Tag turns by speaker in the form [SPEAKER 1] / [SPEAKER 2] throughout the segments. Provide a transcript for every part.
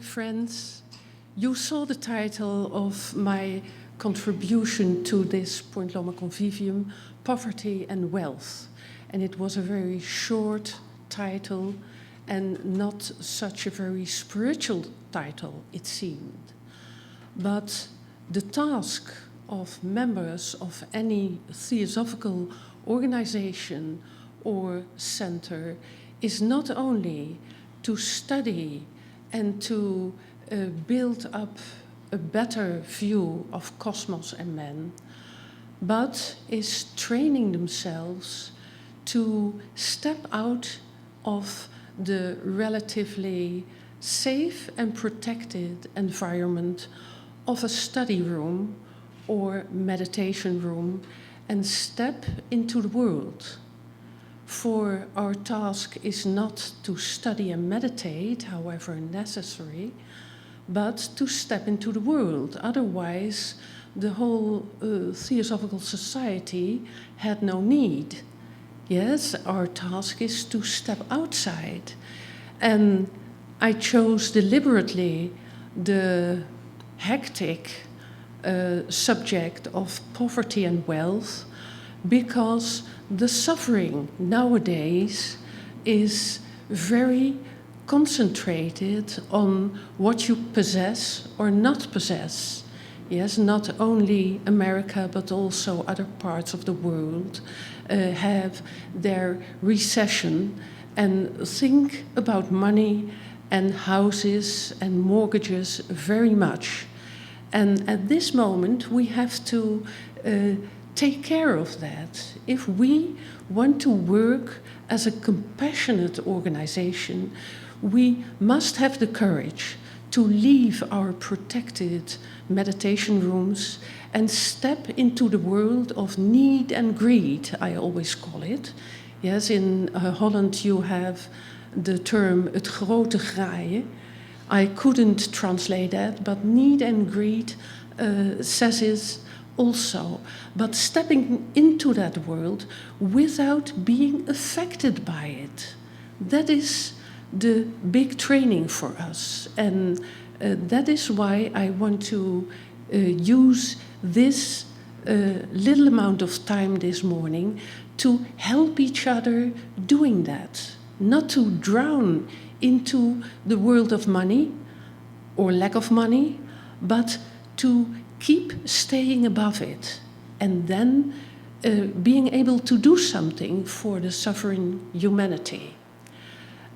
[SPEAKER 1] friends. You saw the title of my contribution to this Point Loma Convivium, Poverty and Wealth. And it was a very short title and not such a very spiritual title, it seemed. But the task of members of any theosophical organization or center is not only to study and to build up a better view of cosmos and man, but is training themselves to step out of the relatively safe and protected environment of a study room or meditation room and step into the world. For our task is not to study and meditate, however necessary, but to step into the world. Otherwise, the whole Theosophical Society had no need. Yes, our task is to step outside. And I chose deliberately the hectic subject of poverty and wealth because the suffering nowadays is very concentrated on what you possess or not possess. Yes, not only America, but also other parts of the world have their recession and think about money and houses and mortgages very much. And at this moment, we have to take care of that. If we want to work as a compassionate organization, we must have the courage to leave our protected meditation rooms and step into the world of need and greed, I always call it. Yes, in Holland you have the term het grote graaien. I couldn't translate that, but need and greed says it also. But stepping into that world without being affected by it, that is the big training for us. And that is why I want to use this little amount of time this morning to help each other doing that. Not to drown into the world of money or lack of money, but to keep staying above it and then being able to do something for the suffering humanity.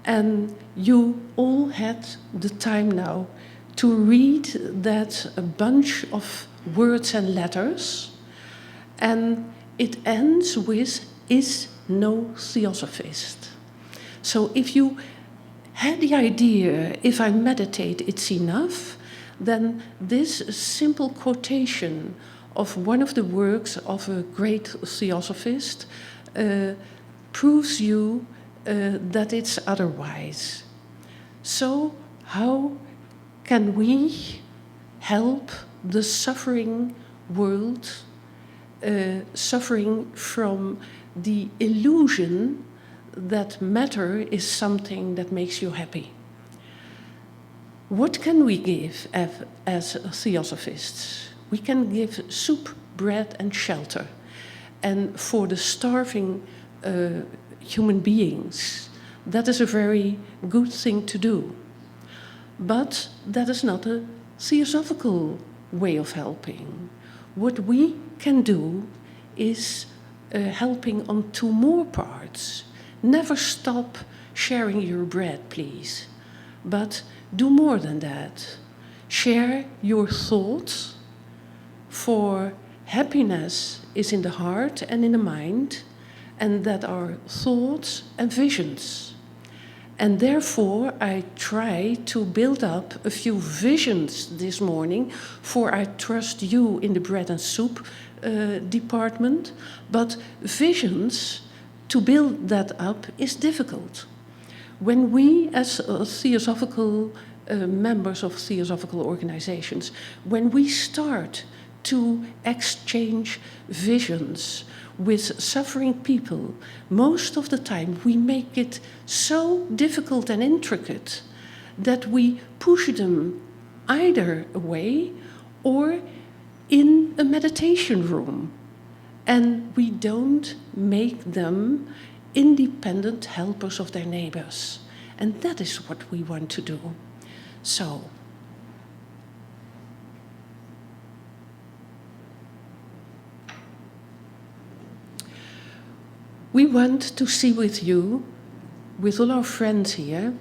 [SPEAKER 1] And you all had the time now to read that a bunch of words and letters, and it ends with, is no theosophist. So if you had the idea, if I meditate, it's enough, then this simple quotation of one of the works of a great theosophist proves you that it's otherwise. So how can we help the suffering world, suffering from the illusion that matter is something that makes you happy? What can we give as theosophists? We can give soup, bread and shelter. And for the starving human beings, that is a very good thing to do. But that is not a theosophical way of helping. What we can do is helping on two more parts. Never stop sharing your bread, please. But do more than that. Share your thoughts, for happiness is in the heart and in the mind, and that are thoughts and visions. And therefore, I try to build up a few visions this morning, for I trust you in the bread and soup department. But visions, to build that up is difficult. When we, as theosophical members of theosophical organizations, when we start to exchange visions with suffering people, most of the time we make it so difficult and intricate that we push them either away or in a meditation room, and we don't make them independent helpers of their neighbors. And that is what we want to do. So, we want to see with you, with all our friends here,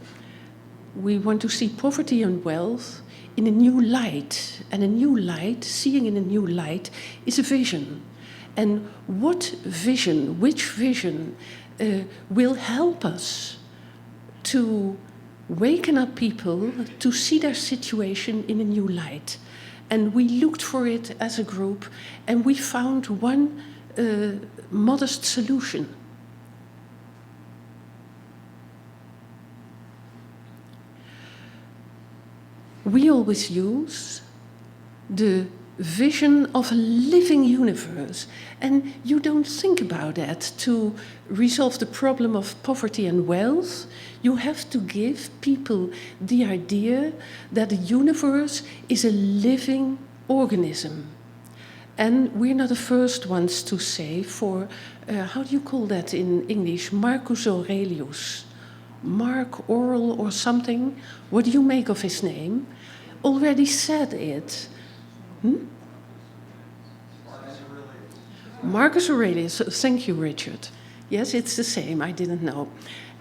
[SPEAKER 1] we want to see poverty and wealth in a new light. And a new light, seeing in a new light, is a vision. And what vision, which vision will help us to waken up people to see their situation in a new light? And we looked for it as a group, and we found one modest solution. We always use the vision of a living universe, and you don't think about that. To resolve the problem of poverty and wealth, you have to give people the idea that the universe is a living organism. And we're not the first ones to say, for, how do you call that in English, Marcus Aurelius, Mark Aurel or something, what do you make of his name, already said it. Marcus Aurelius, thank you, Richard. Yes, it's the same, I didn't know.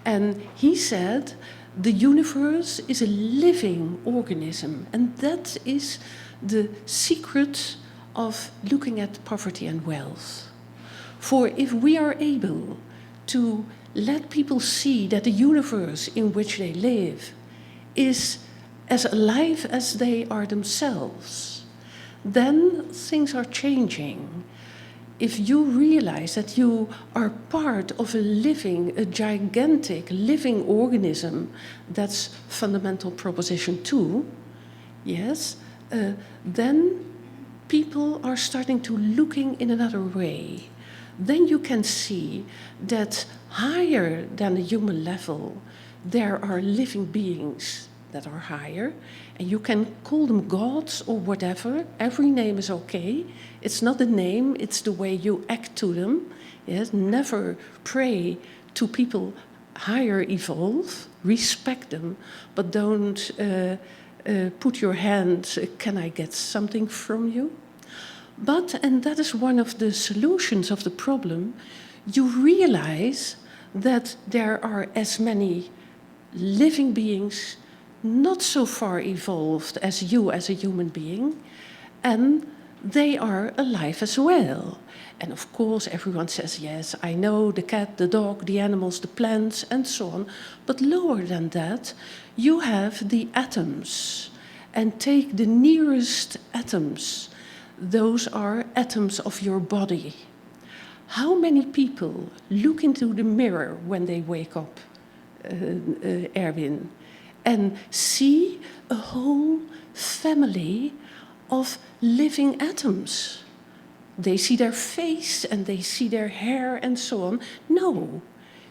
[SPEAKER 1] And he said, the universe is a living organism, and that is the secret of looking at poverty and wealth. For if we are able to let people see that the universe in which they live is as alive as they are themselves, then things are changing. If you realize that you are part of a gigantic living organism, that's fundamental proposition 2, yes, then people are starting to looking in another way. Then you can see that higher than the human level, there are living beings that are higher, and you can call them gods or whatever. Every name is okay. It's not the name, it's the way you act to them. Yes, never pray to people higher evolve, respect them, but don't put your hand, can I get something from you? But, and that is one of the solutions of the problem, you realize that there are as many living beings not so far evolved as you as a human being, and they are alive as well. And of course everyone says, yes, I know the cat, the dog, the animals, the plants, and so on. But lower than that, you have the atoms. And take the nearest atoms. Those are atoms of your body. How many people look into the mirror when they wake up, Erwin, and see a whole family of living atoms? They see their face and they see their hair and so on. No,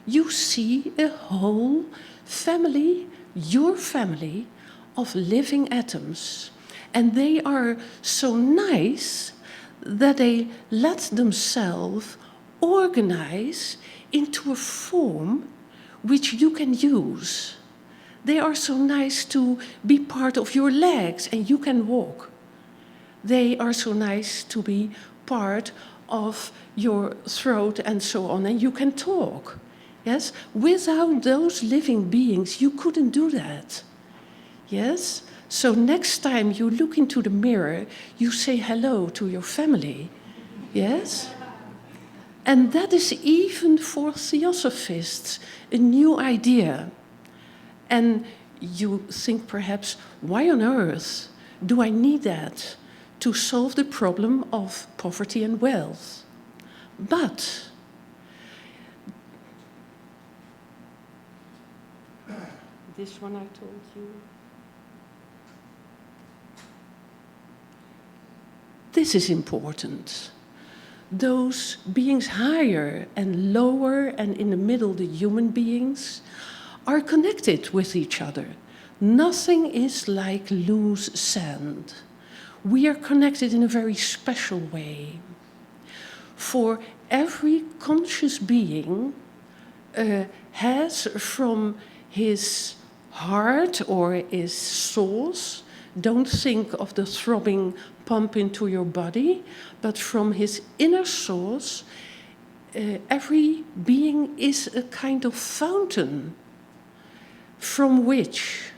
[SPEAKER 1] you see a whole family, your family, of living atoms. And they are so nice that they let themselves organize into a form which you can use. They are so nice to be part of your legs and you can walk. They are so nice to be part of your throat and so on, and you can talk. Yes? Without those living beings, you couldn't do that. Yes? So next time you look into the mirror, you say hello to your family. Yes? And that is even for Theosophists a new idea. And you think perhaps, why on earth do I need that to solve the problem of poverty and wealth? But this one I told you. This is important. Those beings higher and lower and in the middle, the human beings, are connected with each other. Nothing is like loose sand. We are connected in a very special way. For every conscious being has from his heart or his source, don't think of the throbbing pump into your body, but from his inner source, every being is a kind of fountain from which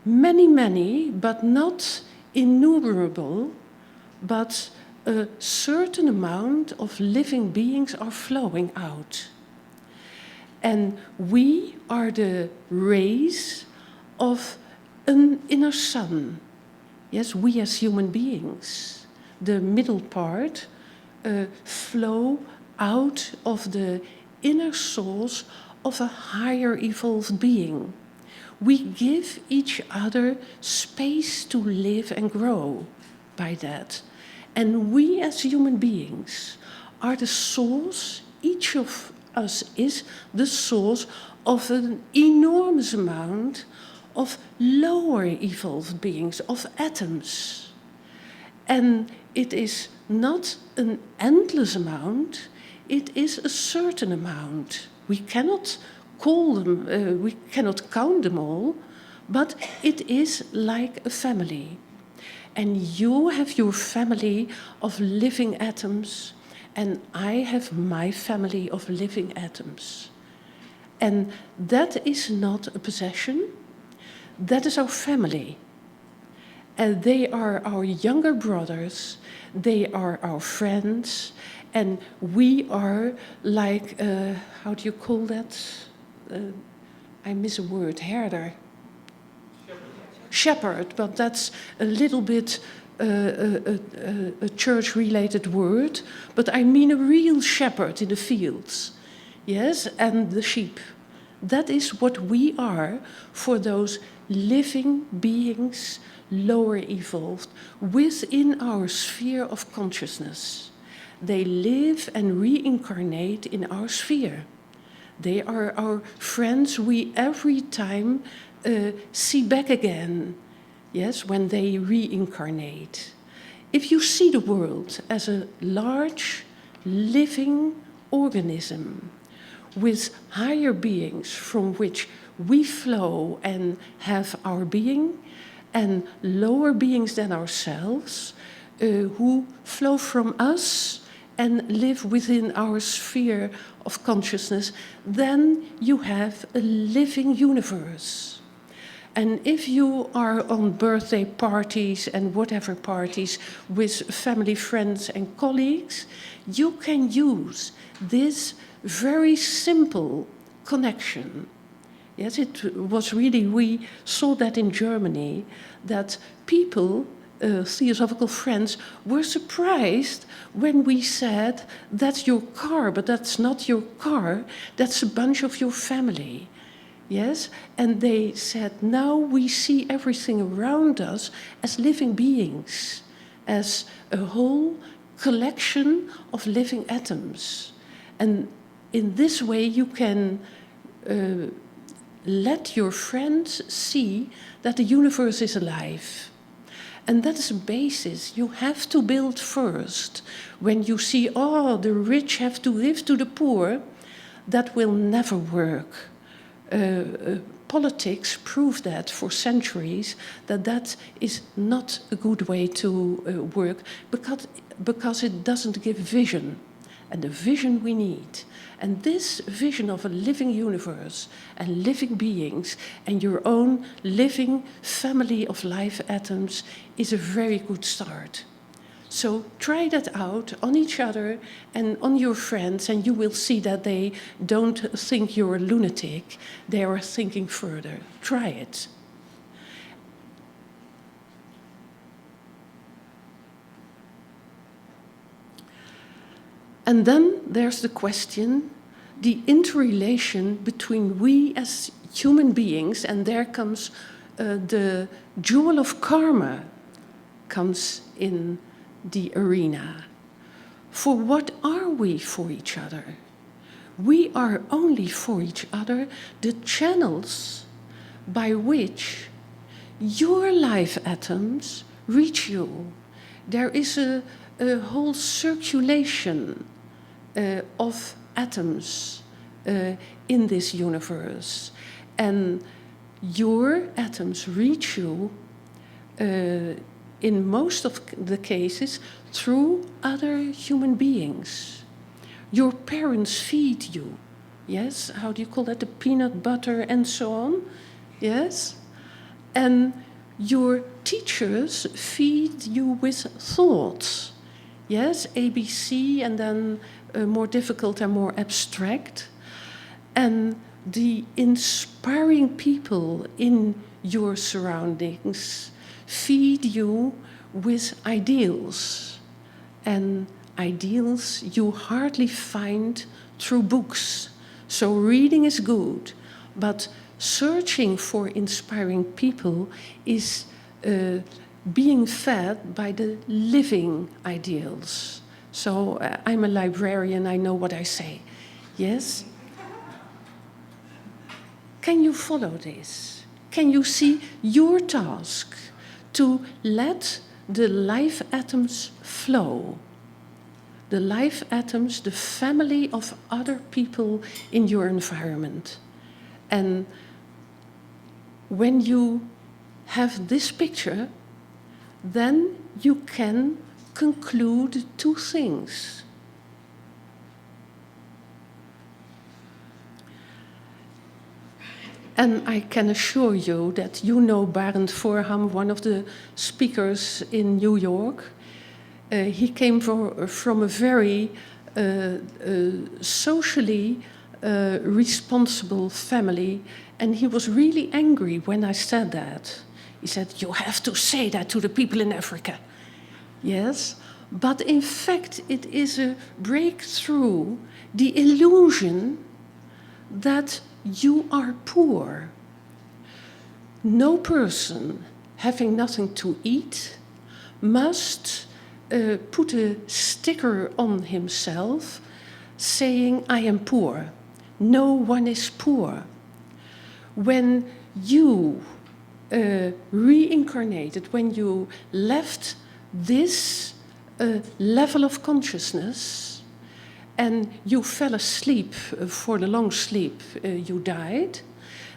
[SPEAKER 1] many, but not innumerable, but a certain amount of living beings are flowing out. And we are the rays of an inner sun. Yes, we as human beings, the middle part, flow out of the inner source of a higher evolved being. We give each other space to live and grow by that. And we as human beings are the source, each of us is the source of an enormous amount of lower evolved beings, of atoms. And it is not an endless amount, it is a certain amount. We cannot call them, we cannot count them all, but it is like a family. And you have your family of living atoms, and I have my family of living atoms. And that is not a possession, that is our family. And they are our younger brothers, they are our friends, and we are like, how do you call that? I miss a word, herder. Shepherd, but that's a little bit a church-related word, but I mean a real shepherd in the fields, yes, and the sheep. That is what we are for those living beings, lower evolved, within our sphere of consciousness. They live and reincarnate in our sphere. They are our friends we every time see back again, yes, when they reincarnate. If you see the world as a large, living organism with higher beings from which we flow and have our being, and lower beings than ourselves who flow from us and live within our sphere of consciousness, then you have a living universe. And if you are on birthday parties and whatever parties with family, friends and colleagues, you can use this very simple connection. Yes, it was really, we saw that in Germany, that people, Theosophical friends, were surprised when we said, that's your car, but that's not your car, that's a bunch of your family. Yes, and they said, now we see everything around us as living beings, as a whole collection of living atoms. And in this way you can let your friends see that the universe is alive. And that is a basis you have to build first. When you see, oh, the rich have to give to the poor, that will never work. Politics prove that for centuries, that is not a good way to work, because it doesn't give vision, and the vision we need. And this vision of a living universe and living beings and your own living family of life atoms is a very good start. So try that out on each other and on your friends, and you will see that they don't think you're a lunatic. They are thinking further. Try it. And then there's the question, the interrelation between we as human beings, and there comes the jewel of karma comes in the arena. For what are we for each other? We are only for each other the channels by which your life atoms reach you. There is a whole circulation of atoms in this universe. And your atoms reach you in most of the cases through other human beings. Your parents feed you, yes? How do you call that? The peanut butter and so on, yes? And your teachers feed you with thoughts, yes? ABC, and then more difficult and more abstract. And the inspiring people in your surroundings feed you with ideals. And ideals you hardly find through books. So reading is good, but searching for inspiring people is being fed by the living ideals. So I'm a librarian, I know what I say. Yes? Can you follow this? Can you see your task to let the life atoms flow? The life atoms, the family of other people in your environment. And when you have this picture, then you can conclude two things. And I can assure you that you know Barend Voorham, one of the speakers in New York. He came from a very socially responsible family, and he was really angry when I said that. He said, "You have to say that to the people in Africa." Yes, but in fact it is a breakthrough, the illusion that you are poor. No person having nothing to eat must put a sticker on himself saying, "I am poor." No one is poor. When you reincarnated, when you left this level of consciousness and you fell asleep for the long sleep, you died,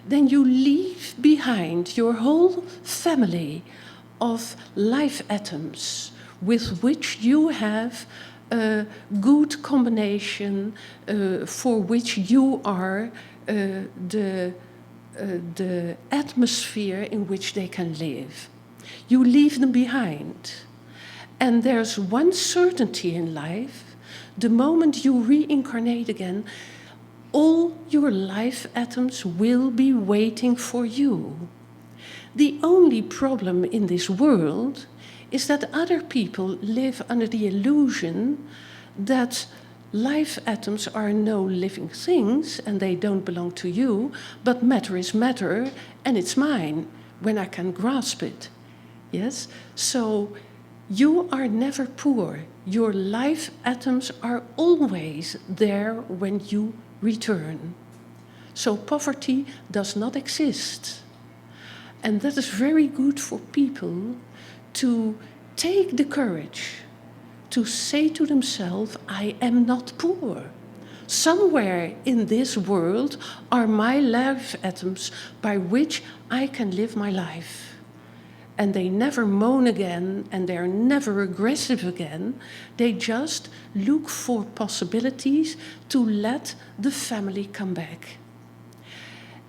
[SPEAKER 1] then you leave behind your whole family of life atoms with which you have a good combination, for which you are the atmosphere in which they can live. You leave them behind. And there's one certainty in life: the moment you reincarnate again, all your life atoms will be waiting for you. The only problem in this world is that other people live under the illusion that life atoms are no living things and they don't belong to you, but matter is matter and it's mine when I can grasp it. Yes? So you are never poor. Your life atoms are always there when you return. So poverty does not exist. And that is very good for people to take the courage to say to themselves, "I am not poor. Somewhere in this world are my life atoms by which I can live my life." And they never moan again, and they're never aggressive again. They just look for possibilities to let the family come back.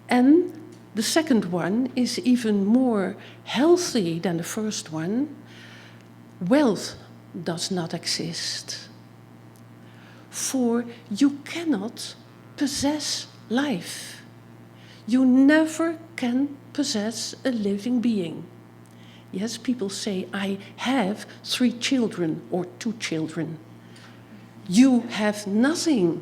[SPEAKER 1] And the second one is even more healthy than the first one. Wealth does not exist. For you cannot possess life. You never can possess a living being. Yes, people say, "I have 3 children or 2 children." You have nothing.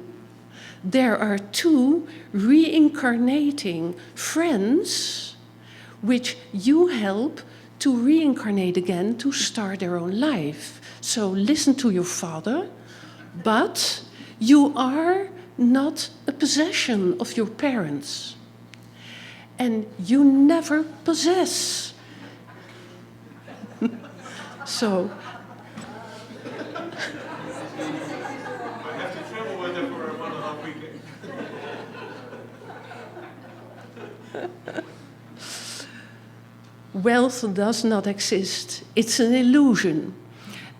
[SPEAKER 1] There are 2 reincarnating friends which you help to reincarnate again to start their own life. So listen to your father, but you are not a possession of your parents. and you never possess. So,
[SPEAKER 2] I have to travel with her for 1.5 weekend.
[SPEAKER 1] Wealth does not exist. It's an illusion.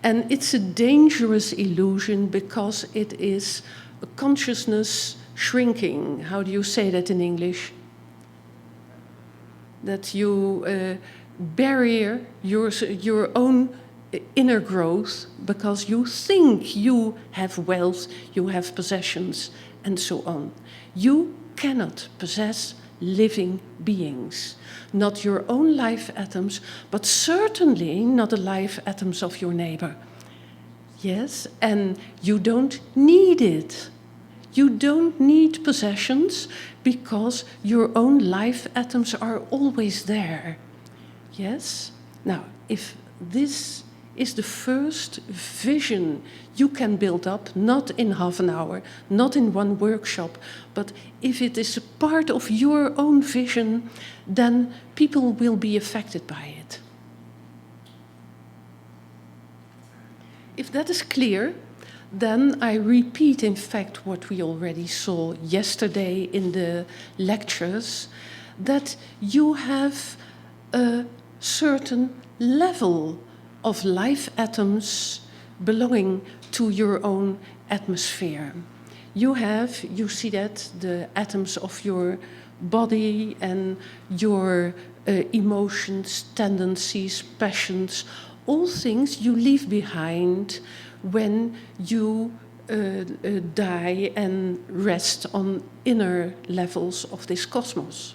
[SPEAKER 1] And it's a dangerous illusion because it is a consciousness shrinking. How do you say that in English? That you bury your own inner growth because you think you have wealth, you have possessions, and so on. You cannot possess living beings. Not your own life atoms, but certainly not the life atoms of your neighbor. Yes, and you don't need it. You don't need possessions because your own life atoms are always there. Yes? Now, if this is the first vision you can build up, not in half an hour, not in one workshop, but if it is a part of your own vision, then people will be affected by it. If that is clear, then I repeat, in fact, what we already saw yesterday in the lectures, that you have a certain level of life atoms belonging to your own atmosphere. You see that, the atoms of your body and your emotions, tendencies, passions, all things you leave behind when you die and rest on inner levels of this cosmos.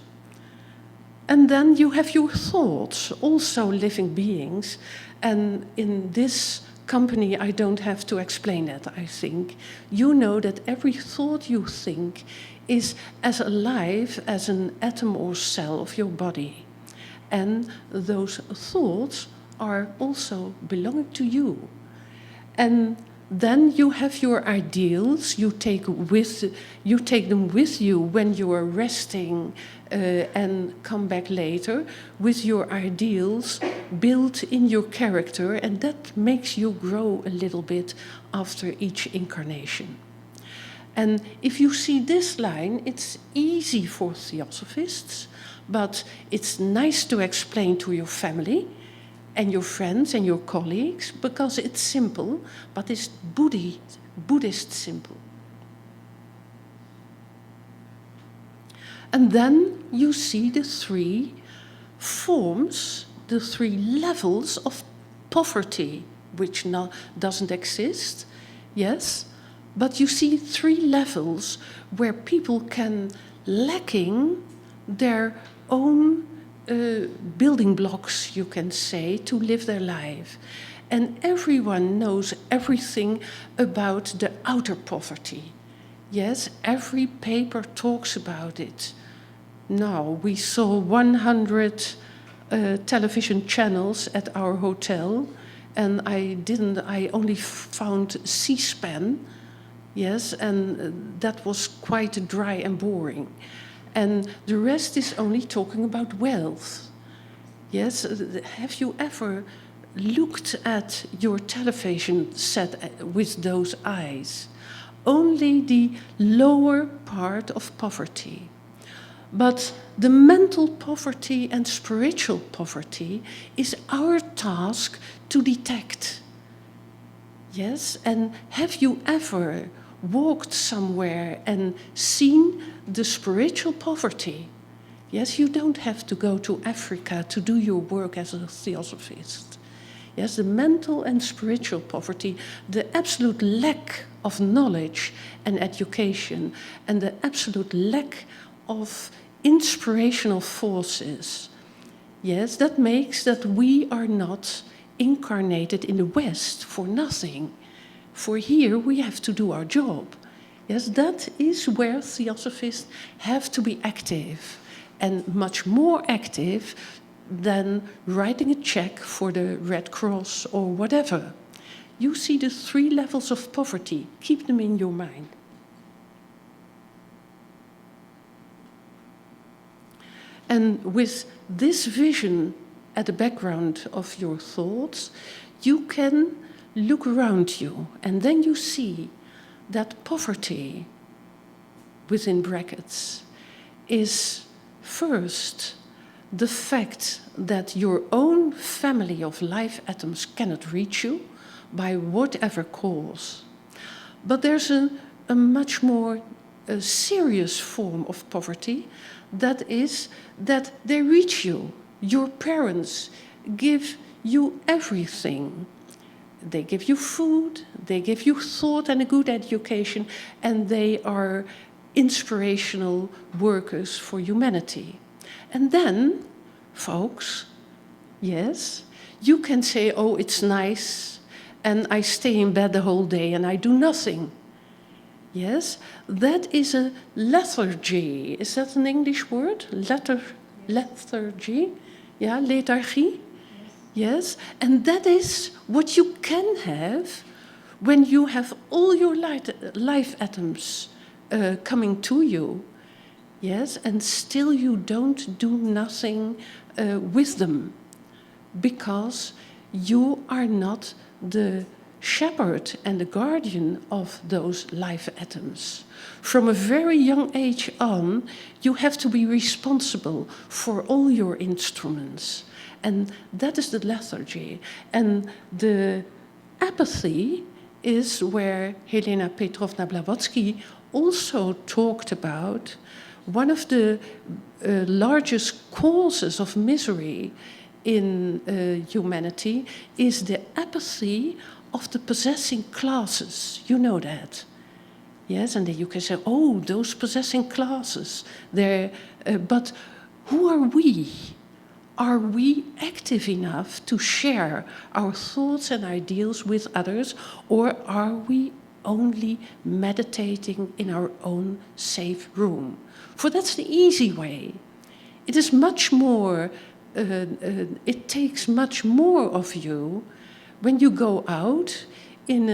[SPEAKER 1] And then you have your thoughts, also living beings. And in this company, I don't have to explain that, I think. You know that every thought you think is as alive as an atom or cell of your body. And those thoughts are also belonging to you. And then you have your ideals, you take them with you when you are resting and come back later with your ideals built in your character, and that makes you grow a little bit after each incarnation. And if you see this line, it's easy for theosophists, but it's nice to explain to your family and your friends and your colleagues, because it's simple, but it's Buddhist simple. And then you see the three forms, the three levels of poverty, which doesn't exist, yes, but you see three levels where people can lacking their own building blocks, you can say, to live their life. And everyone knows everything about the outer poverty. Yes, every paper talks about it. Now, we saw 100 television channels at our hotel, and I only found C-SPAN, yes, and that was quite dry and boring. And the rest is only talking about wealth. Yes, have you ever looked at your television set with those eyes? Only the lower part of poverty. But the mental poverty and spiritual poverty is our task to detect. Yes, and have you ever walked somewhere and seen the spiritual poverty? Yes, you don't have to go to Africa to do your work as a theosophist. Yes, the mental and spiritual poverty, the absolute lack of knowledge and education, and the absolute lack of inspirational forces. Yes, that makes that we are not incarnated in the West for nothing. For here we have to do our job. Yes, that is where theosophists have to be active, and much more active than writing a check for the Red Cross or whatever. You see the three levels of poverty. Keep them in your mind. And with this vision at the background of your thoughts, you can look around you, and then you see that poverty, within brackets, is first the fact that your own family of life atoms cannot reach you by whatever cause. But there's a much more serious form of poverty, that is that they reach you. Your parents give you everything. They give you food, they give you thought and a good education, and they are inspirational workers for humanity. And then, folks, yes, you can say, oh, it's nice, and I stay in bed the whole day and I do nothing. Yes, that is a lethargy. Is that an English word? Lethargy? Yeah, lethargy? Yes, and that is what you can have when you have all your life atoms coming to you. Yes, and still you don't do nothing with them, because you are not the shepherd and the guardian of those life atoms. From a very young age on, you have to be responsible for all your instruments. And that is the lethargy. And the apathy is where Helena Petrovna Blavatsky also talked about one of the largest causes of misery in humanity is the apathy of the possessing classes. You know that. Yes, and then you can say, oh, those possessing classes. But who are we? Are we active enough to share our thoughts and ideals with others, or are we only meditating in our own safe room? For that's the easy way. It is much more, it takes much more of you when you go out in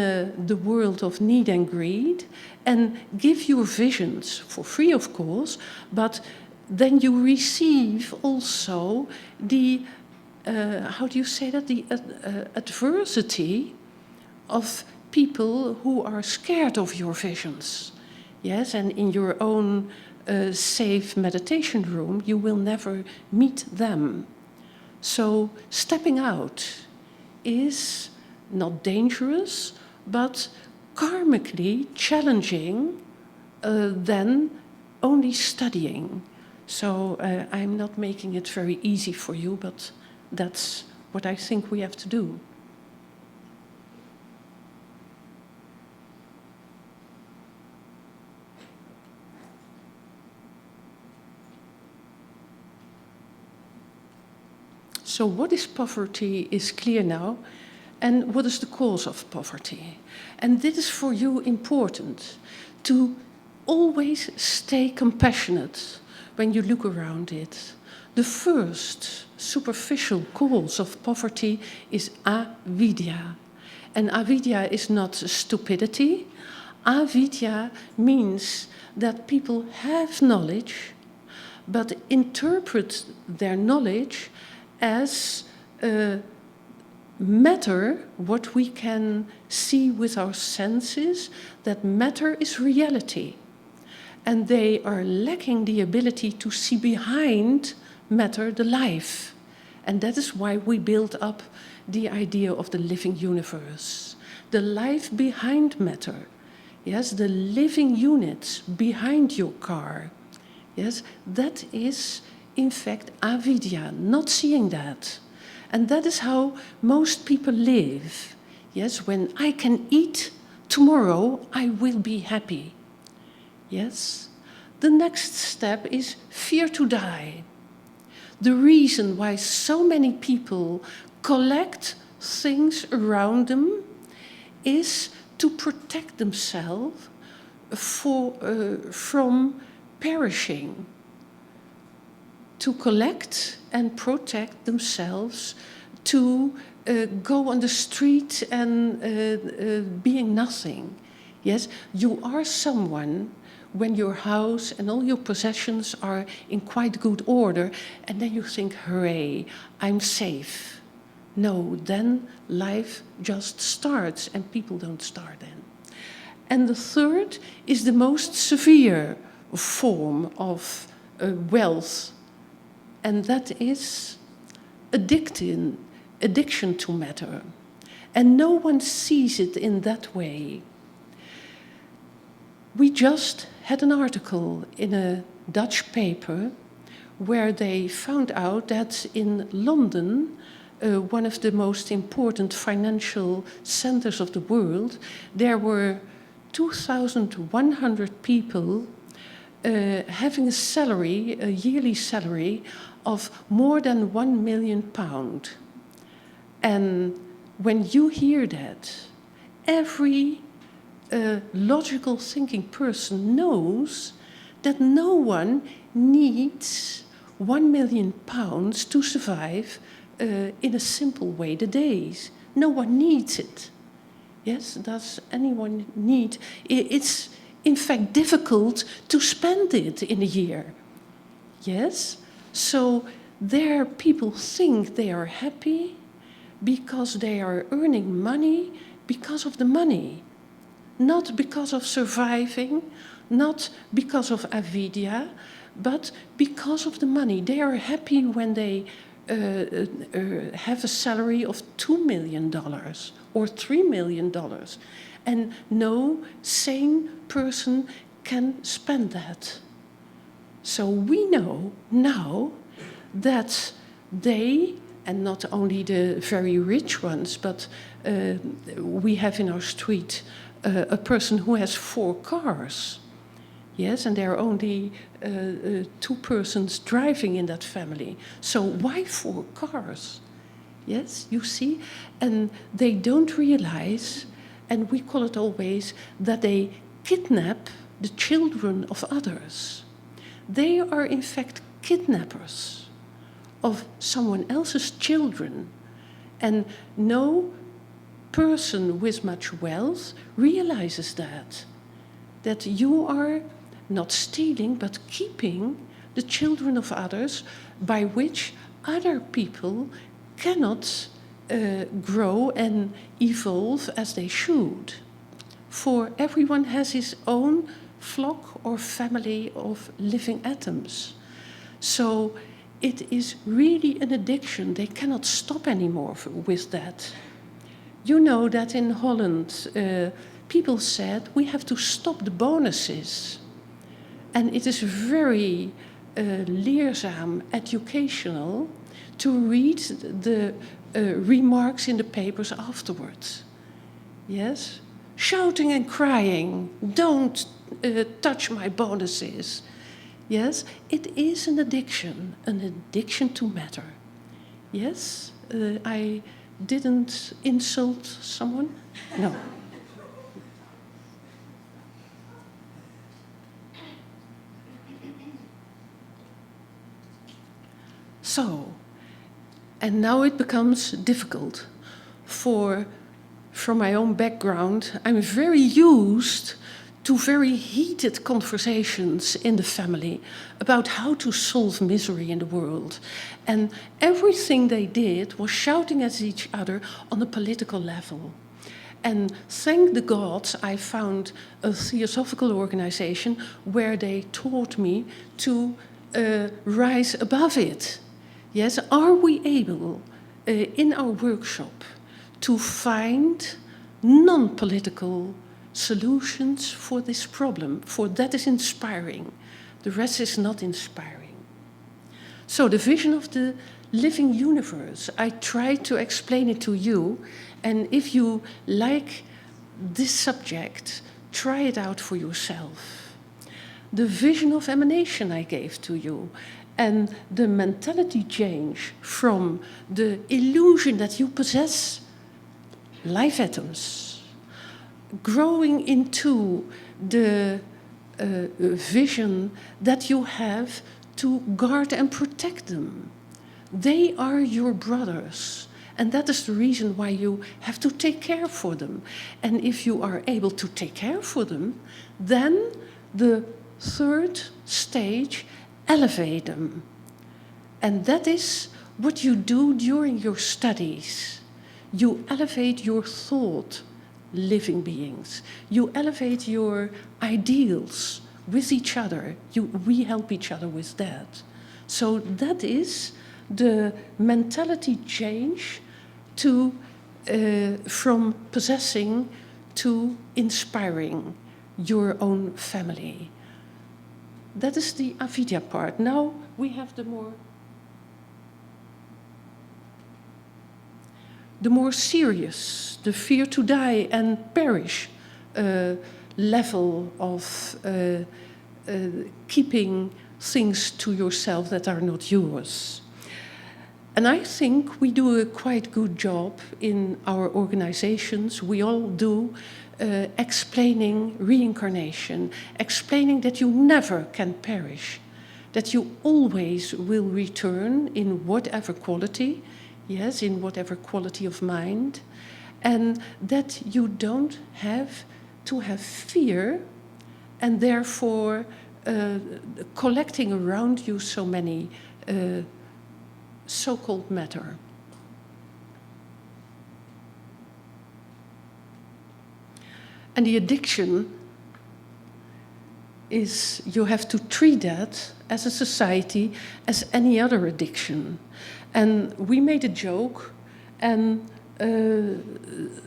[SPEAKER 1] the world of need and greed and give your visions, for free of course, but then you receive also the, how do you say that, the adversity of people who are scared of your visions. Yes, and in your own safe meditation room, you will never meet them. So stepping out is not dangerous, but karmically challenging than only studying. So I'm not making it very easy for you, but that's what I think we have to do. So what is poverty is clear now, and what is the cause of poverty? And this is for you important, to always stay compassionate when you look around it. The first superficial cause of poverty is avidya. And avidya is not stupidity. Avidya means that people have knowledge, but interpret their knowledge as matter, what we can see with our senses, that matter is reality. And they are lacking the ability to see behind matter the life. And that is why we build up the idea of the living universe. The life behind matter. Yes, the living units behind your car. Yes, that is in fact avidya, not seeing that. And that is how most people live. Yes, when I can eat, tomorrow I will be happy. Yes? The next step is fear to die. The reason why so many people collect things around them is to protect themselves from perishing. To collect and protect themselves, to go on the street and being nothing. Yes, you are someone when your house and all your possessions are in quite good order, and then you think, hooray, I'm safe. No, then life just starts, and people don't start then. And the third is the most severe form of wealth, and that is addiction to matter. And no one sees it in that way. We just had an article in a Dutch paper where they found out that in London, one of the most important financial centers of the world, there were 2,100 people having a salary, a yearly salary of more than £1 million. And when you hear that, every logical thinking person knows that no one needs £1 million to survive in a simple way the days. No one needs it. Yes, does anyone need? It's in fact difficult to spend it in a year. Yes, so there people think they are happy because they are earning money because of the money, not because of surviving, not because of avidya, but because of the money. They are happy when they have a salary of $2 million or $3 million. And no sane person can spend that. So we know now that they, and not only the very rich ones, but we have in our street a person who has 4 cars. Yes, and there are only 2 persons driving in that family. So why 4 cars? Yes, you see? And they don't realize, and we call it always, that they kidnap the children of others. They are in fact kidnappers of someone else's children. And no person with much wealth realizes that you are not stealing, but keeping the children of others, by which other people cannot grow and evolve as they should. For everyone has his own flock or family of living atoms. So it is really an addiction. They cannot stop anymore with that. You know that in Holland, people said we have to stop the bonuses. And it is very leerzaam, educational, to read the remarks in the papers afterwards. Yes? Shouting and crying, don't touch my bonuses. Yes? It is an addiction to matter. Yes? I didn't insult someone? No. So, and now it becomes difficult. From my own background, I'm very used to very heated conversations in the family about how to solve misery in the world. And everything they did was shouting at each other on a political level. And thank the gods, I found a Theosophical organization where they taught me to rise above it. Yes, are we able in our workshop to find non-political solutions for this problem? For that is inspiring. The rest is not inspiring. So the vision of the living universe, I try to explain it to you. And if you like this subject, try it out for yourself. The vision of emanation I gave to you, and the mentality change from the illusion that you possess life atoms, growing into the vision that you have to guard and protect them. They are your brothers, and that is the reason why you have to take care for them. And if you are able to take care for them, then the Third stage, elevate them. And that is what you do during your studies. You elevate your thought, living beings. You elevate your ideals with each other. We help each other with that. So that is the mentality change to from possessing to inspiring your own family. That is the avidya part. Now we have the more serious, the fear to die and perish level of keeping things to yourself that are not yours. And I think we do a quite good job in our organizations. We all do explaining reincarnation, explaining that you never can perish, that you always will return in whatever quality, yes, in whatever quality of mind, and that you don't have to have fear and therefore collecting around you so many so-called matter. And the addiction is, you have to treat that as a society as any other addiction. And we made a joke and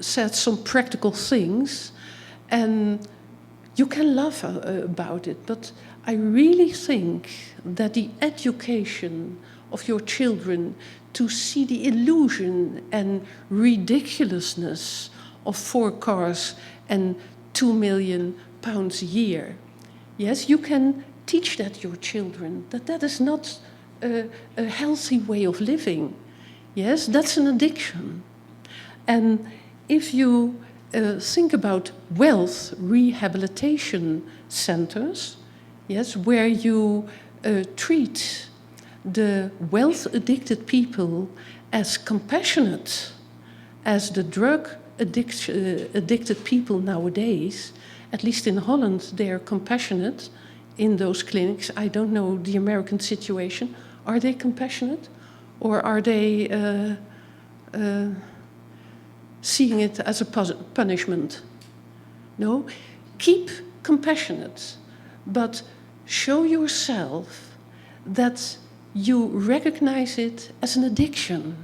[SPEAKER 1] said some practical things, and you can laugh about it, but I really think that the education of your children to see the illusion and ridiculousness of 4 cars and £2 million a year. Yes, you can teach that your children, that is not a healthy way of living. Yes, that's an addiction. And if you think about wealth rehabilitation centers, yes, where you treat the wealth-addicted people as compassionate as the drug-addicted people nowadays, at least in Holland, they are compassionate in those clinics. I don't know the American situation. Are they compassionate? Or are they seeing it as a punishment? No, keep compassionate, but show yourself that you recognize it as an addiction.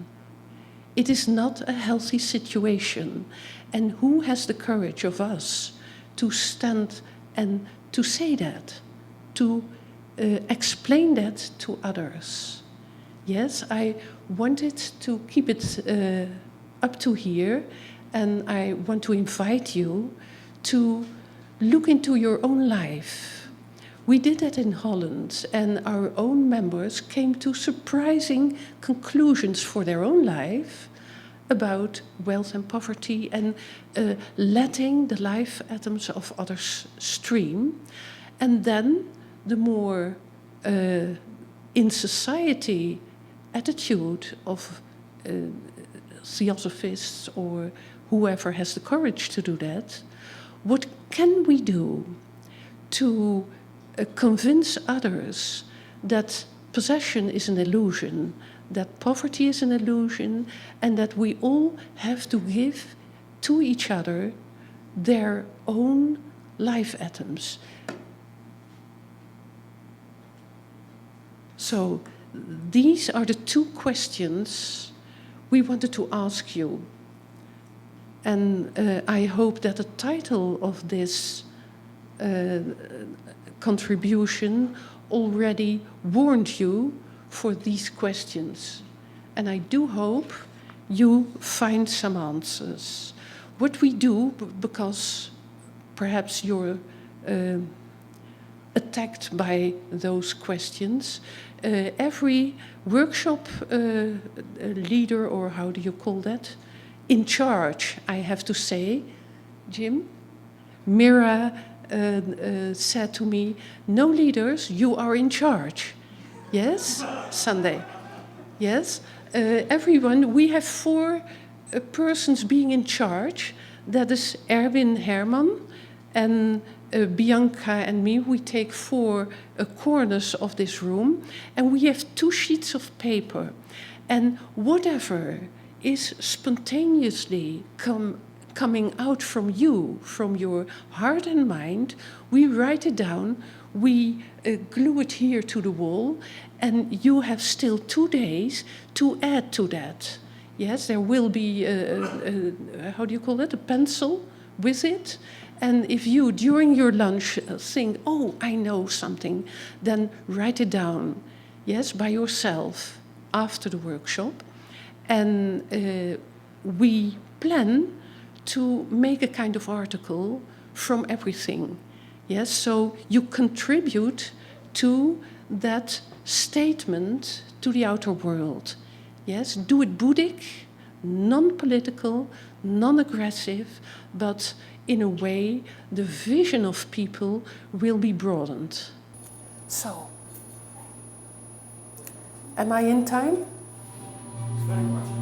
[SPEAKER 1] It is not a healthy situation. And who has the courage of us to stand and to say that, to explain that to others? Yes, I wanted to keep it up to here, and I want to invite you to look into your own life. We did that in Holland, and our own members came to surprising conclusions for their own life about wealth and poverty, and letting the life atoms of others stream. And then the more in society attitude of Theosophists or whoever has the courage to do that, what can we do to convince others that possession is an illusion, that poverty is an illusion, and that we all have to give to each other their own life atoms. So these are the 2 questions we wanted to ask you. And I hope that the title of this contribution already warned you for these questions. And I do hope you find some answers. What we do, because perhaps you're attacked by those questions, every workshop leader, or how do you call that? In charge, I have to say, Jim, Mira said to me, no leaders, you are in charge. Yes, Sunday. Yes, everyone, we have 4 persons being in charge. That is Erwin Herman and Bianca and me, we take 4 corners of this room, and we have 2 sheets of paper. And whatever is spontaneously coming out from you, from your heart and mind, we write it down, we glue it here to the wall, and you have still 2 days to add to that. Yes, there will be, how do you call it, a pencil with it. And if you, during your lunch, think, oh, I know something, then write it down, yes, by yourself after the workshop. And we plan to make a kind of article from everything. Yes, so you contribute to that statement to the outer world. Yes, do it Buddhic, non-political, non-aggressive, but in a way the vision of people will be broadened. So, am I in time?
[SPEAKER 2] Very much.